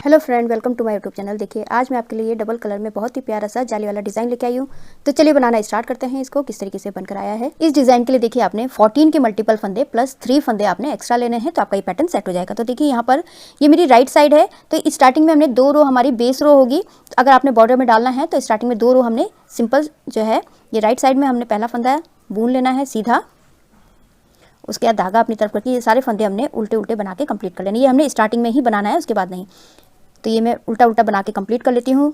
Hello friend, welcome to my YouTube channel. देखिए आज मैं आपके लिए डबल कलर में बहुत ही प्यारा सा जाली वाला डिज़ाइन लेके आई हूँ। तो चलिए बनाना स्टार्ट करते हैं। इसको किस तरीके से बनकर आया है। इस डिज़ाइन के लिए देखिए आपने 14 के मल्टीपल फंदे प्लस 3 फंदे आपने एक्स्ट्रा लेने हैं, तो आपका ये पैटर्न सेट हो जाएगा। तो देखिए यहाँ पर ये मेरी राइट साइड है, तो स्टार्टिंग में हमने 2 रो हमारी बेस रो होगी। अगर आपने बॉर्डर में डालना है तो स्टार्टिंग में 2 रो हमने सिंपल जो है ये राइट साइड में हमने पहला फंदा बुन लेना है सीधा। उसके बाद धागा अपनी तरफ करके ये सारे फंदे हमने उल्टे उल्टे बना के कंप्लीट कर लेने। ये हमने स्टार्टिंग में ही बनाना है, उसके बाद नहीं। तो ये मैं उल्टा उल्टा बना के कंप्लीट कर लेती हूँ।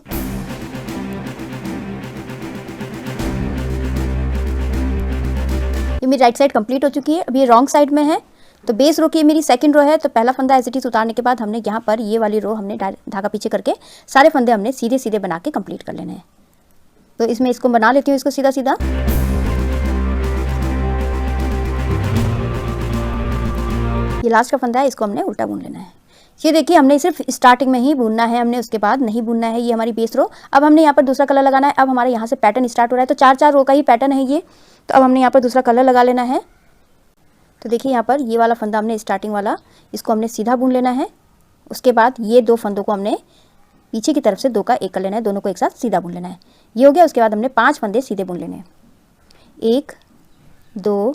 ये मेरी राइट साइड कंप्लीट हो चुकी है। अब ये रॉन्ग साइड में है, तो बेस रो की मेरी सेकंड रो है। तो पहला फंदा एज इट इज उतारने के बाद हमने यहाँ पर ये वाली रो हमने धागा पीछे करके सारे फंदे हमने सीधे सीधे बना के कंप्लीट कर लेने हैं। तो इसमें इसको बना लेती हूँ, इसको सीधा सीधा। ये लास्ट का फंदा है, इसको हमने उल्टा बुन लेना है। ये देखिए हमने सिर्फ स्टार्टिंग में ही बुनना है, हमने उसके बाद नहीं बुनना है। ये हमारी बेस रो। अब हमने यहाँ पर दूसरा कलर लगाना है। अब हमारे यहाँ से पैटर्न स्टार्ट हो रहा है, तो 4-4 रो का ही पैटर्न है ये। तो अब हमने यहाँ पर दूसरा कलर लगा लेना है। तो देखिए यहाँ पर ये वाला फंदा हमने स्टार्टिंग वाला, इसको हमने सीधा बुन लेना है। उसके बाद ये 2 फंदों को हमने पीछे की तरफ से 2 का 1 कर लेना है, दोनों को एक साथ सीधा बुन लेना है। ये हो गया। उसके बाद हमने 5 फंदे सीधे बुन लेने हैं। 1 2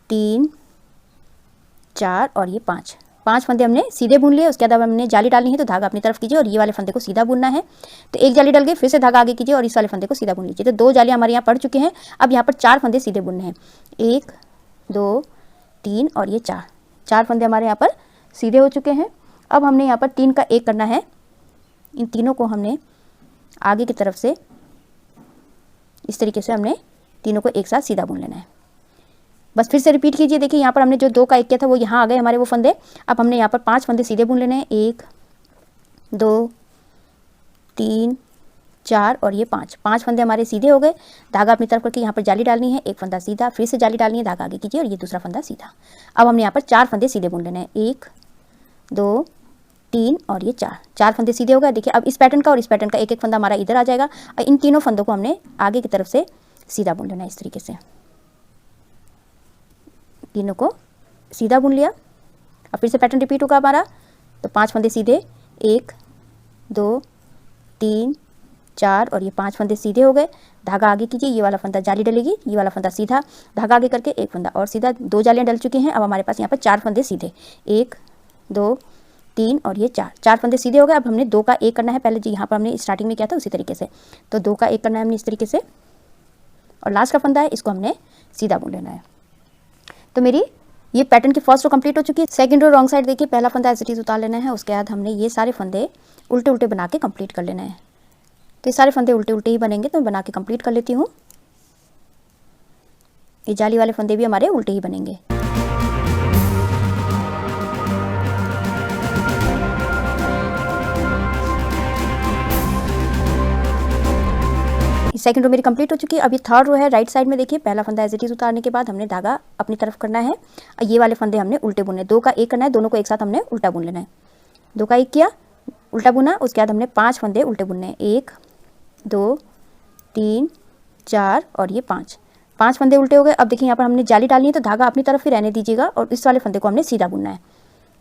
3 4 और ये 5 फंदे हमने सीधे बुन लिए। उसके बाद हमने जाली डालनी है, तो धागा अपनी तरफ कीजिए और ये वाले फंदे को सीधा बुनना है। तो एक जाली डल गई, फिर से धागा आगे कीजिए और इस वाले फंदे को सीधा बुन लीजिए। तो 2 जाली हमारे यहाँ पड़ चुके हैं। अब यहाँ पर 4 फंदे सीधे बुनने हैं। 1 2 3 और ये 4 फंदे हमारे यहाँ पर सीधे हो चुके हैं। अब हमने यहाँ पर 3 का 1 करना है। इन तीनों को हमने आगे की तरफ से इस तरीके से हमने तीनों को एक साथ सीधा बुन लेना है। बस फिर से रिपीट कीजिए। देखिए यहाँ पर हमने जो 2 का 1 किया था वो यहाँ आ गए हमारे वो फंदे। अब हमने यहाँ पर 5 फंदे सीधे बुन लेने हैं। 1 2 3 4 और ये 5 फंदे हमारे सीधे हो गए। धागा अपनी तरफ करके यहाँ पर जाली डालनी है, एक फंदा सीधा, फिर से जाली डालनी है, धागा आगे कीजिए और ये दूसरा फंदा सीधा। अब हमने यहाँ पर 4 फंदे सीधे बुन लेने हैं। 1 2 3 और ये 4 फंदे सीधे हो गए। देखिए अब इस पैटर्न का और इस पैटर्न का एक एक फंदा हमारा इधर आ जाएगा और इन तीनों फंदों को हमने आगे की तरफ से सीधा बुन लेना है। इस तरीके से तीनों को सीधा बुन लिया। अब फिर से पैटर्न रिपीट होगा हमारा। तो 5 फंदे सीधे, 1 2 3 4 और ये 5 फंदे सीधे हो गए। धागा आगे कीजिए, ये वाला फंदा जाली डलेगी, ये वाला फंदा सीधा, धागा आगे करके एक फंदा और सीधा। 2 जालियाँ डल चुकी हैं। अब हमारे पास यहाँ पर 4 फंदे सीधे, 1 2 3 और ये 4 फंदे सीधे हो गए। अब हमने 2 का 1 करना है। पहले जी यहाँ पर हमने स्टार्टिंग में किया था उसी तरीके से। तो 2 का 1 करना है हमने इस तरीके से और लास्ट का फंदा है, इसको हमने सीधा बुन लेना है। तो मेरी ये पैटर्न की फर्स्ट रो कंप्लीट हो चुकी है। सेकंड रो रॉन्ग साइड देखिए, पहला फंदा एज इट इज उतार लेना है। उसके बाद हमने ये सारे फंदे उल्टे उल्टे बना के कंप्लीट कर लेना है। तो ये सारे फंदे उल्टे उल्टे ही बनेंगे, तो मैं बना के कंप्लीट कर लेती हूँ। ये जाली वाले फंदे भी हमारे उल्टे ही बनेंगे। सेकंड रो मेरी कंप्लीट हो चुकी है। अब ये थर्ड रो है राइट साइड में। देखिए पहला फंदा एज इट इज उतारने के बाद हमने धागा अपनी तरफ करना है। ये वाले फंदे हमने उल्टे बुनने, 2 का 1 करना है, दोनों को एक साथ हमने उल्टा बुन लेना है। 2 का 1 किया, उल्टा बुना। उसके बाद हमने 5 फंदे उल्टे बुनने हैं। 1 2 3 4 और ये 5 फंदे उल्टे हो गए। अब देखिए यहाँ पर हमने जाली डालनी है, तो धागा अपनी तरफ ही रहने दीजिएगा और इस वाले फंदे को हमने सीधा बुनना है।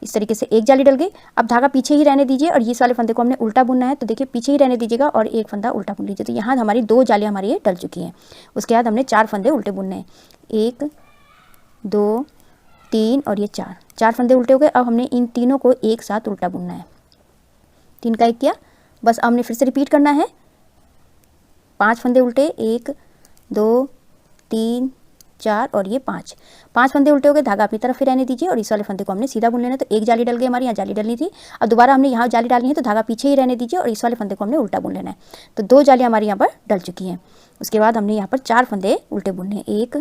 इस तरीके से एक जाली डल गई। अब धागा पीछे ही रहने दीजिए और इस वाले फंदे को हमने उल्टा बुनना है। तो देखिए पीछे ही रहने दीजिएगा और एक फंदा उल्टा बुन लीजिए। तो यहाँ हमारी 2 जालियाँ हमारी ये डल चुकी हैं। उसके बाद हमने 4 फंदे उल्टे बुनने हैं। 1 2 3 और ये 4 फंदे उल्टे हो गए। अब हमने इन तीनों को एक साथ उल्टा बुनना है। 3 का 1 किया, बस अब हमने फिर से रिपीट करना है। 5 फंदे उल्टे, 1 2 3 4 और ये 5 फंदे उल्टे हो गए। धागा अपनी तरफ ही रहने दीजिए और इस वाले फंदे को हमने सीधा बुन लेना है। तो एक जाली डल गई हमारी, यहाँ जाली डलनी थी। अब दोबारा हमने यहाँ जाली डालनी है, तो धागा पीछे ही रहने दीजिए और इस वाले फंदे को हमने उल्टा बुन लेना है। तो 2 जालियाँ हमारी यहाँ पर डल चुकी हैं। उसके बाद हमने यहाँ पर 4 फंदे उल्टे बुनने हैं। 1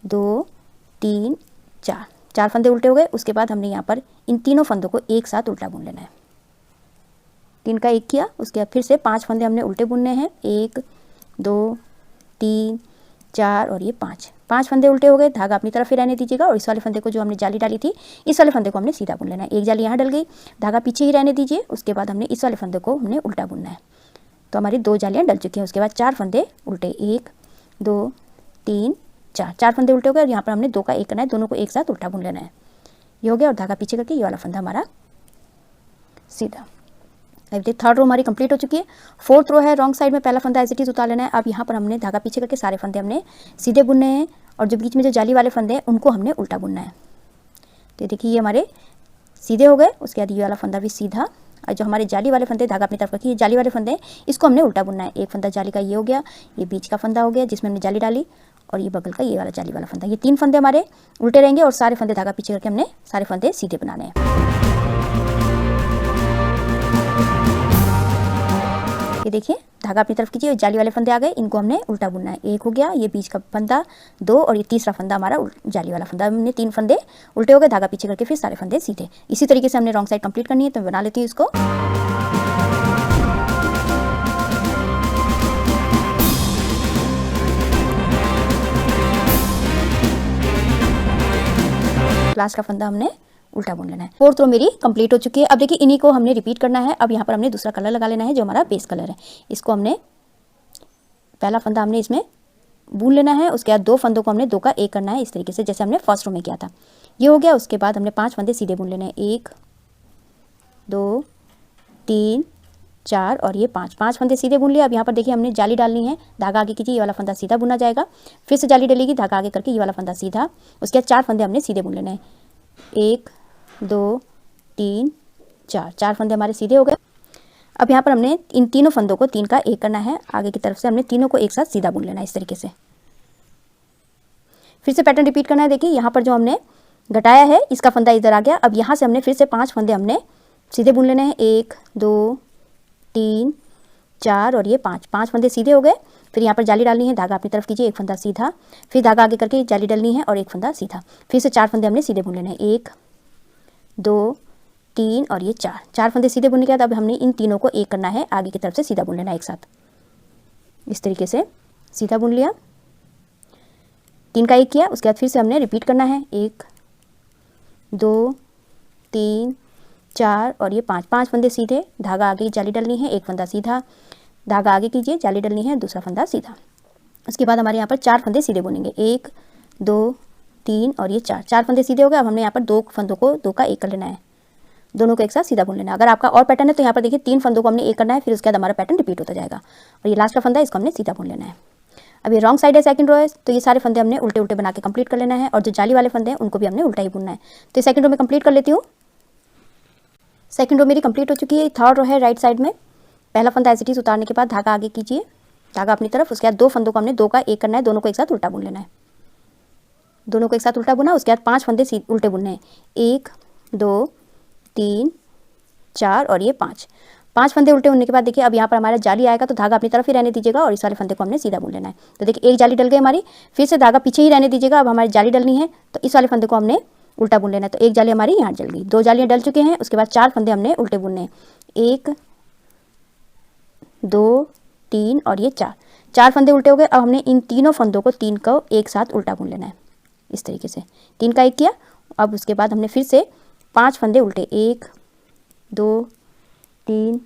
2 3 4 फंदे उल्टे हो गए। उसके बाद हमने यहाँ पर इन तीनों फंदों को एक साथ उल्टा बुन लेना है। 3 का 1 किया, उसके बाद फिर से 5 फंदे हमने उल्टे बुनने हैं। 1 2 3 4 और ये 5 फंदे उल्टे हो गए। धागा अपनी तरफ ही रहने दीजिएगा और इस वाले फंदे को जो हमने जाली डाली थी, इस वाले फंदे को हमने सीधा बुन लेना है। एक जाली यहाँ डल गई, धागा पीछे ही रहने दीजिए। उसके बाद हमने इस वाले फंदे को हमने उल्टा बुनना है। तो हमारी 2 जालियाँ डल चुकी हैं। उसके बाद 4 फंदे उल्टे, 1 2 3 4 फंदे उल्टे हो गए और यहाँ पर हमने 2 का 1 करना है, दोनों को एक साथ उल्टा बुन लेना है। ये हो गया और धागा पीछे करके ये वाला फंदा हमारा सीधा। अब देखिए थर्ड रो हमारी कंप्लीट हो चुकी है। फोर्थ रो है, रॉन्ग साइड में पहला फंदा एज इट इज उतार लेना है। अब यहाँ पर हमने धागा पीछे करके सारे फंदे हमने सीधे बुनने हैं और जो बीच में जो जाली वाले फंदे हैं उनको हमने उल्टा बुनना है। तो देखिए ये हमारे सीधे हो गए। उसके बाद ये वाला फंदा भी सीधा और जो हमारे जाली वाले फंदे धागा अपनी तरफ रखिए, जाली वाले फंदे हैं इसको हमने उल्टा बुनना है। एक फंदा जाली का ये हो गया, ये बीच का फंदा हो गया जिसमें हमने जाली डाली और ये बगल का ये वाला जाली वाला फंदा। ये 3 फंदे हमारे उल्टे रहेंगे और सारे फंदे धागा पीछे करके हमने सारे फंदे सीधे बनाने हैं। ये देखिए धागा अपनी तरफ कीजिए, जाली वाले फंदे आ गए, इनको हमने उल्टा बुनना है। एक हो गया, ये बीच का फंदा 2 और ये तीसरा फंदा हमारा जाली वाला फंदा। हमने 3 फंदे उल्टे हो गए, धागा पीछे करके फिर सारे फंदे सीधे। इसी तरीके से हमने रॉन्ग साइड कंप्लीट करनी है। तो मैं बना लेती हूँ इसको। लास्ट का फंदा हमने उल्टा बुन लेना है। फोर्थ रो मेरी कंप्लीट हो चुकी है। अब देखिए इन्हीं को हमने रिपीट करना है। अब यहाँ पर हमने दूसरा कलर लगा लेना है जो हमारा बेस कलर है। इसको हमने पहला फंदा हमने इसमें बुन लेना है। उसके बाद 2 फंदों को हमने 2 का 1 करना है इस तरीके से जैसे हमने फर्स्ट रो में किया था। ये हो गया। उसके बाद हमने 5 फंदे सीधे बुन लेने हैं। 1 2 3 4 और ये 5 फंदे सीधे बुन लिया। अब यहाँ पर देखिए हमने जाली डालनी है। धागा आगे कीजिए, ये वाला फंदा सीधा बुना जाएगा। फिर से जाली डलेगी, धागा आगे करके ये वाला फंदा सीधा। उसके बाद 4 फंदे हमने सीधे बुन लेने हैं। 1 2 3 4 फंदे हमारे सीधे हो गए। अब यहाँ पर हमने इन तीनों फंदों को 3 का 1 करना है। आगे की तरफ से हमने तीनों को एक साथ सीधा बुन लेना है इस तरीके से। फिर से पैटर्न रिपीट करना है। देखिए यहाँ पर जो हमने घटाया है इसका फंदा इधर आ गया। अब यहाँ से हमने फिर से 5 फंदे हमने सीधे बुन लेने हैं। 1 2 3 4 और ये 5 फंदे सीधे हो गए। फिर यहाँ पर जाली डालनी है, धागा अपनी तरफ कीजिए, एक फंदा सीधा, फिर धागा आगे करके जाली डालनी है और एक फंदा सीधा। फिर से 4 फंदे हमने सीधे बुन लेने हैं। 1 2 3 और ये 4 फंदे सीधे बुनने के बाद अब हमने इन तीनों को 1 करना है, आगे की तरफ से सीधा बुन लेना है एक साथ। इस तरीके से सीधा बुन लिया, 3 का 1 किया। उसके बाद फिर से हमने रिपीट करना है। 1 2 3 4 और ये 5 फंदे सीधे, धागा आगे जाली डालनी है, एक फंदा सीधा, धागा आगे कीजिए, जाली डालनी है, दूसरा फंदा सीधा। उसके बाद हमारे यहाँ पर 4 फंदे सीधे बुनेंगे। 1 2 3 और ये 4 फंदे सीधे हो गए। अब हमने यहाँ पर 2 फंदों को 2 का 1 कर लेना है, दोनों को एक साथ सीधा बुन लेना। अगर आपका और पैटर्न है तो यहाँ पर देखिए 3 फंदों को हमने 1 करना है, फिर उसके बाद हमारा पैटर्न रिपीट होता जाएगा। और ये लास्ट का फंदा है, इसको हमने सीधा बुन लेना है। अब ये रॉन्ग साइड है, सेकंड रो है, तो ये सारे फंदे हमने उल्टे उल्टे बना के कंप्लीट कर लेना है। और जो जाली वाले फंदे हैं उनको भी हमने उल्टा ही बुनना है। तो ये सेकंड रो में कंप्लीट कर लेती हूँ। सेकंड रो मेरी कंप्लीट हो चुकी है। थर्ड रो है राइट साइड में, पहला फंदा एज इट इज उतारने के बाद धागा आगे कीजिए, धागा अपनी तरफ। उसके बाद 2 फंदों को हमने 2 का 1 करना है, दोनों को एक साथ उल्टा बुन लेना है। दोनों को एक साथ उल्टा बुना, उसके बाद 5 फंदे उल्टे बुनने हैं। 1 2 3 4 और ये 5 फंदे उल्टे होने के बाद देखिए अब यहाँ पर हमारा जाली आएगा तो धागा अपनी तरफ ही रहने दीजिएगा और इस वाले फंदे को हमने सीधा बुन लेना है। तो देखिए एक जाली डल गई हमारी, फिर से धागा पीछे ही रहने दीजिएगा। अब हमारी जाली डलनी है तो इस वाले फंदे को हमने उल्टा बुन लेना है। तो एक जाली हमारी यहाँ जल गई, 2 जालियाँ डल चुके हैं। उसके बाद 4 फंदे हमने उल्टे बुनने हैं। 1 2 3 और ये 4 फंदे उल्टे हो गए। अब हमने इन तीनों फंदों को 3 को एक साथ उल्टा बुन लेना है इस तरीके से। 3 का 1 किया। अब उसके बाद हमने फिर से 5 फंदे उल्टे, 1 2 3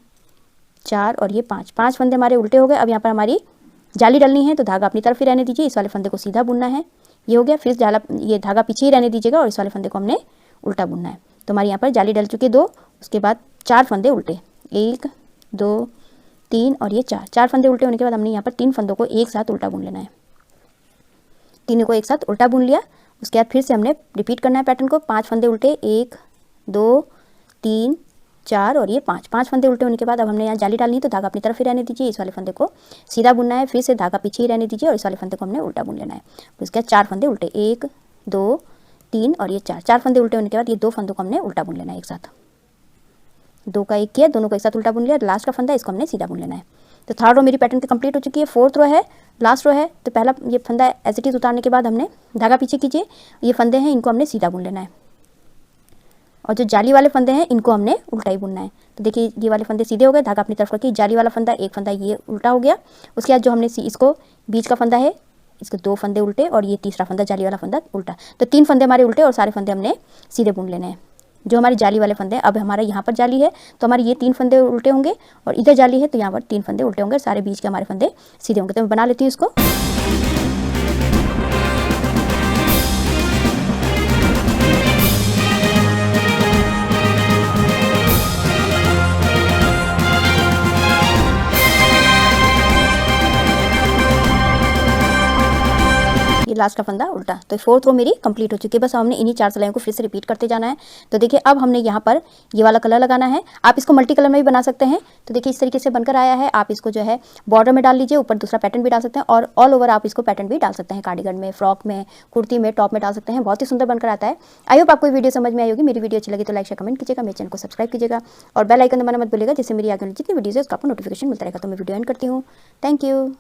4 और ये 5 फंदे हमारे उल्टे हो गए। अब यहाँ पर हमारी जाली डलनी है तो धागा अपनी तरफ ही रहने दीजिए, इस वाले फंदे को सीधा बुनना है। ये हो गया। फिर ये धागा पीछे ही रहने दीजिएगा और इस वाले फंदे को हमने उल्टा बुनना है। तो हमारी यहाँ पर जाली डल चुकी है 2, उसके बाद 4 फंदे उल्टे, 1 2 3 और ये 4 फंदे उल्टे होने के बाद हमने यहाँ पर 3 फंदों को एक साथ उल्टा बुन लेना है। तीनों को एक साथ उल्टा बुन लिया। उसके बाद फिर से हमने रिपीट करना है पैटर्न को। 5 फंदे उल्टे, 1 2 3 4 और ये 5 फंदे उल्टे होने के बाद अब हमने यहाँ जाली डालनी है तो धागा अपनी तरफ ही रहने दीजिए, इस वाले फंदे को सीधा बुनना है। फिर से धागा पीछे ही रहने दीजिए और इस वाले फंदे को हमने उल्टा बुन लेना है। उसके बाद 4 फंदे उल्टे, 1 2 3 और ये 4 फंदे उल्टे होने के बाद ये 2 फंदों को हमने उल्टा बुन लेना है एक साथ। 2 का 1 किया, दोनों को एक साथ उल्टा बुन लिया। लास्ट का फंदा इसको हमने सीधा बुन लेना है। तो थर्ड रो मेरी पैटर्न की कंप्लीट हो चुकी है। फोर्थ रो है, लास्ट रो है। तो पहला ये फंदा एज इट इज उतारने के बाद हमने धागा पीछे कीजिए, ये फंदे हैं इनको हमने सीधा बुन लेना है। और जो जाली वाले फंदे हैं इनको हमने उल्टा ही बुनना है। तो देखिए ये वाले फंदे सीधे हो गए, धागा अपनी तरफ रखिए, जाली वाला फंदा एक फंदा ये उल्टा हो गया। उसके बाद जो हमने इसको बीच का फंदा है इसके 2 फंदे उल्टे और ये तीसरा फंदा जाली वाला फंदा उल्टा। तो 3 फंदे हमारे उल्टे और सारे फंदे हमने सीधे बुन लेने हैं। जो हमारे जाली वाले फंदे हैं, अब हमारा यहाँ पर जाली है तो हमारे ये 3 फंदे उल्टे होंगे और इधर जाली है तो यहाँ पर 3 फंदे उल्टे होंगे, सारे बीच के हमारे फंदे सीधे होंगे। तो मैं बना लेती हूँ इसको। ये लास्ट का फंदा उल्टा। तो 4th रो मेरी कंप्लीट हो चुकी है। बस हमने इन्हीं 4 सिलाइयों को फिर से रिपीट करते जाना है। तो देखिए अब हमने यहाँ पर ये वाला कलर लगाना है। आप इसको मल्टी कलर में भी बना सकते हैं। तो देखिए इस तरीके से बनकर आया है। आप इसको जो है बॉर्डर में डाल लीजिए, ऊपर दूसरा पैटर्न भी डाल सकते हैं और ऑल ओवर आप इसको पैटर्न भी डाल सकते हैं। कार्डिगन में, फ्रॉक में, कुर्ती में, टॉप में डाल सकते हैं। बहुत ही सुंदर बनकर आता है। आई होप आपको वीडियो समझ में आई होगी। मेरी वीडियो अच्छी लगी तो लाइक शेयर कमेंट कीजिएगा, मेरे चैनल को सब्सक्राइब कीजिएगा और बेल आइकन दबाना मत भूलिएगा, जिससे मेरी आगे वाली जितनी वीडियोज़ है उसका आपको नोटिफिकेशन मिलता रहेगा। तो मैं वीडियो एंड करती हूँ। Thank you.